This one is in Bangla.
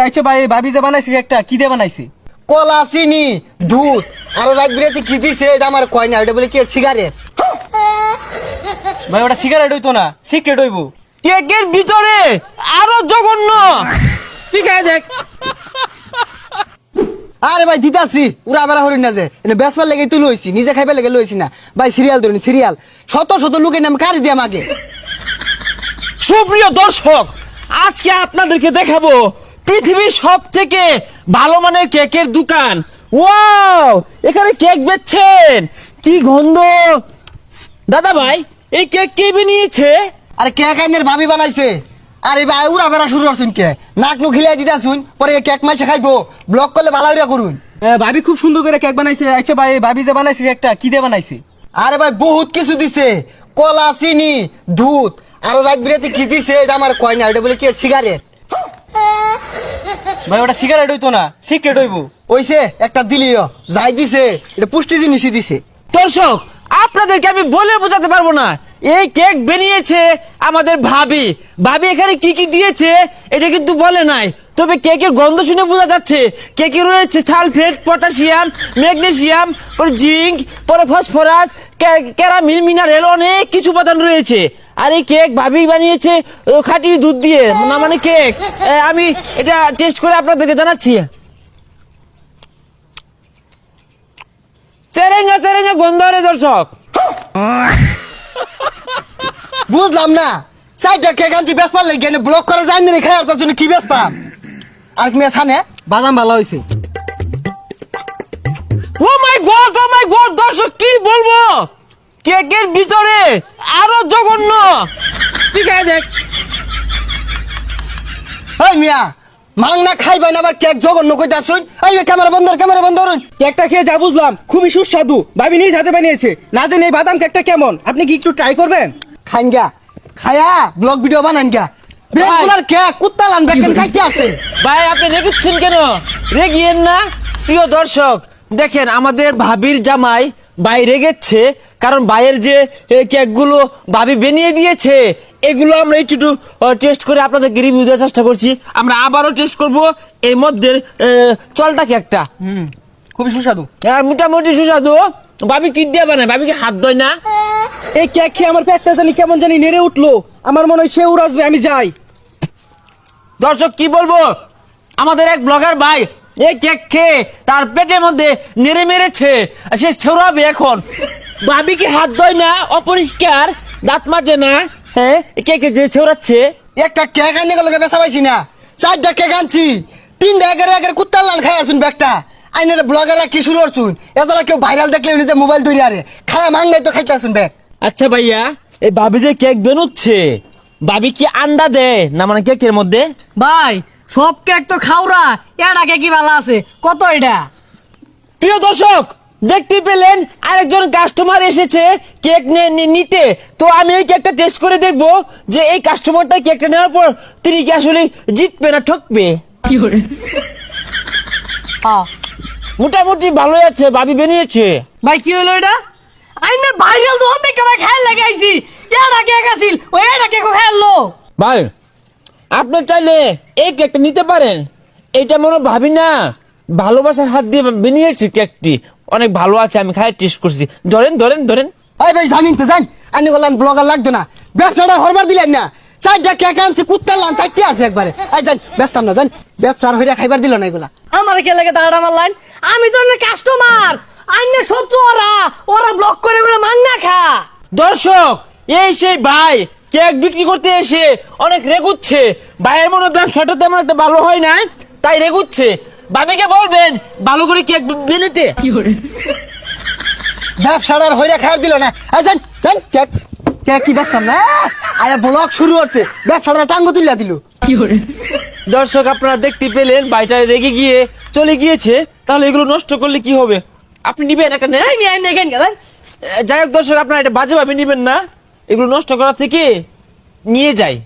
আচ্ছা ভাই, ভাবি যে বানাইছে একটা কি দিয়ে বানাইছে? কলা, চিনি, দুধ আর রাত বিরাতে কি দিছে এটা আমার কয় না। এটা বলে কি সিগারেট? ভাই ওটা সিগারেট হইতো না, সিক্রেট হইবো। কেকের ভিতরে আরো জঘন্য। ঠিক আছে দেখ। আরে ভাই দিতাছি, উড়া বেড়া হরিণ না যে এটা বেসবার লেগে তুই লইছি, নিজে খাইবার লেগে লইছি না ভাই। সিরিয়াল ধরুন, সিরিয়াল শত শত লোকের নাম কারি দিয়াম আগে। সুপ্রিয় দর্শক, আজকে আপনাদেরকে দেখাবো পৃথিবীর সব থেকে ভালো মানের কেকের দোকান। ওয়াও, এখানে কেক বেচছেন, কি গন্ধ। দাদা ভাই, এই কেক কে বানিয়েছে? আরে কেক আইনের ভাবি বানাইছে। আরে ভাই উড়া বেড়া শুরু করছুন কে, নাক নু খিলাই দিতা শুন, পরে কেক মাইছে খাইবো, ব্লক করলে ভালো হইরা করুন। ভাবি খুব সুন্দর করে কেক বানাইছে। আচ্ছা ভাই, ভাবি যে বানাইছে একটা কি দিয়ে বানাইছে? আরে ভাই বহুত কিছু দিছে, কলা, চিনি, দুধ আর রাত বিরাতে কি দিছে এটা আমার কয় না। এটা বলে কি সিগারেট? ভাই ওটা সিগারেট হইতো না, সিক্রেট হইবো। ওইছে একটা দিলিও যাই দিছে, এটা পুষ্টি জিনিসই দিছে। দর্শক, আপনাদেরকে আমি বলে বোঝাতে পারবো না। এই কেক বানিয়েছে আমাদের ভাবি। ভাবি এখানে কি কি দিয়েছে এটা কিন্তু বলে নাই, তবে কেকের গন্ধ শুনে বোঝা যাচ্ছে কেকে রয়েছে সালফেট, পটাশিয়াম, ম্যাগনেসিয়াম, পরে জিঙ্ক, পরে ফসফরাস, ক্যারামিল, মিনারেল, অনেক কিছু উপাদান রয়েছে। আর এই কেক ভাবি বানিয়েছে খাঁটি দুধ দিয়ে, না মানে কেক। আমি এটা টেস্ট করে আপনাদেরকে জানাচ্ছি। চেরেঙ্গা চেরেঙ্গা গন্ধ রে দর্শক। বুঝলাম না, চারটা কেক আনছি বেসবার লেগে ব্লক করে যাই না, খাই তার জন্য কি বেসপাম? আর কি ছানে বাদাম ভালো হয়েছে। ও মাই গড, দর্শক কি বলবো, কেকের ভিতরে আরো জঘন্য। ঠিক আছে দেখ। এই মিয়া মাংনা খাইবেন আবার কেক জঘন্য কইতা শুন। এই ক্যামেরা বন্ধ, ক্যামেরা বন্ধ করুন। কেকটা খেয়ে যা বুঝলাম খুবই সুস্বাদু। ভাবি নিজ হাতে বানিয়েছে, না জানি এই বাদাম কেকটা কেমন। আপনি কি একটু ট্রাই করবেন? খাইন গা, খায়া ব্লগ ভিডিও বানান গা। বেগুলার কেক কুত্তা লান বেকেন চাইতে আছে। ভাই আপনি রেগুচ্ছেন কেন? রেগিয়েন না। প্রিয় দর্শক, দেখেন আমাদের ভাবির জামাই বাইরে গেছে, কারণ বাইরের যে কেকগুলো ভাবি বানিয়ে দিয়েছে এগুলো আমরা একটু টেস্ট করে আপনাদেরকে রিভিউ দেওয়ার চেষ্টা করছি। আমরা আবারও টেস্ট করব এর মধ্যে চলটা কেকটা। খুবই সুস্বাদু। মোটামুটি সুস্বাদু। ভাবি কি দিয়ে বানায়? ভাবি কি হাত ধয় না? এই কেক খেয়ে আমার পেটটা জানি কেমন জানি নেড়ে উঠলো। আমার মনে হয় সে উড়াসবে, আমি যাই। দর্শক কি বলবো, আমাদের এক ব্লগার ভাই এই কেক খেয়ে তার পেটের মধ্যে নেড়ে মেরেছে, সে ছড়াবে এখন। ভাবি কি হাত ধয় না? অপরিষ্কার, দাঁত মাজে না। হ্যাঁ, কেকে যে ছড়াচ্ছে। একটা কেক আইনে গেলে বেচা পাইছি না, চারটা কেক আনছি, তিনটা একের একের কুত্তার লান খাই আসুন ব্যাগটা। আইনের ব্লগাররা কি শুরু করছুন, এতলা কেউ ভাইরাল দেখলে নিজে মোবাইল ধরে আরে খায়া মাংনাই তো খাইতে আসুন ব্যাগ। আচ্ছা ভাইয়া, এই ভাবি যে কেক বানাচ্ছে, ভাবি কি আন্ডা দেয় না মানে কেকের মধ্যে? ভাই সব কেক তো খাওরা, এটা কেকি ভালো আছে কত এটা? প্রিয় দর্শক, দেখতে পেলেন আরেকজন কাস্টমার এসেছে কেক নিতে। তো আমি এই কেকটা টেস্ট করে দেখবো যে এই কাস্টমারটা কেকটা নেওয়ার পর তিনি কি আসলে জিতবে না ঠকবে। মোটামুটি ভালোই আছে, ভাবি বানিয়েছে। ভাই কি হলো এটা? আইনের ভাইরাল তো অনেক ভাই খেয়াল লাগাইছি, এটা কেক আছিল ওই এটা কেক খেললো। ভাই আপনি চাইলে এই কেকটা নিতে পারেন। এটা মনে ভাবি না ভালোবাসার হাত দিয়ে বানিয়েছে কেকটি, অনেক ভালো আছে। আমি খাই টেস্ট করছি। ধরেন ধরেন ধরেন। এই ভাই জানিন তো জান, আইনে গেলাম ব্লগার লাগতো না, ব্যবসাটা হরবার দিলেন না। চারটা কেক আনছি কুত্তার লান চারটে আছে একবারে। এই জান ব্যস্তাম না, জান ব্যবসার হইরা খাইবার দিল না এগুলা। আমার কে লাগে দাঁড়া মারলাইন? আমি তো কাস্টমার, আইনের শত্রু ওরা, ওরা ব্লক করে করে মাংনা খা। দর্শক, এই সেই ভাই কেক বিক্রি করতে এসে অনেক রেগুচ্ছে। ভাইয়ের মনে ব্যবসাটা তেমন একটা ভালো হয় না, তাই রেগুচ্ছে। ভাবিকে বলবেন ভালো করে কেক বানাতে। ব্যবসাটার হইরা খাইবার দিল না। এই জান জান কেক কেক কি ব্যস্তাম না, আয়া ব্লগ শুরু হচ্ছে, ব্যবসাটা টাঙ্গ তুলিয়া দিল। দর্শক আপনারা দেখতে পেলেন ভাইটা রেগে গিয়ে চলে গিয়েছে। তাহলে এগুলো নষ্ট করলে কি হবে? আপনি নিবেন একটা? নেই, আমি আইনে কেন গেলেন? যাই হোক দর্শক, আপনারা এটা বাজে ভাবে নিবেন না, এগুলো নষ্ট করা থেকে নিয়ে যায়।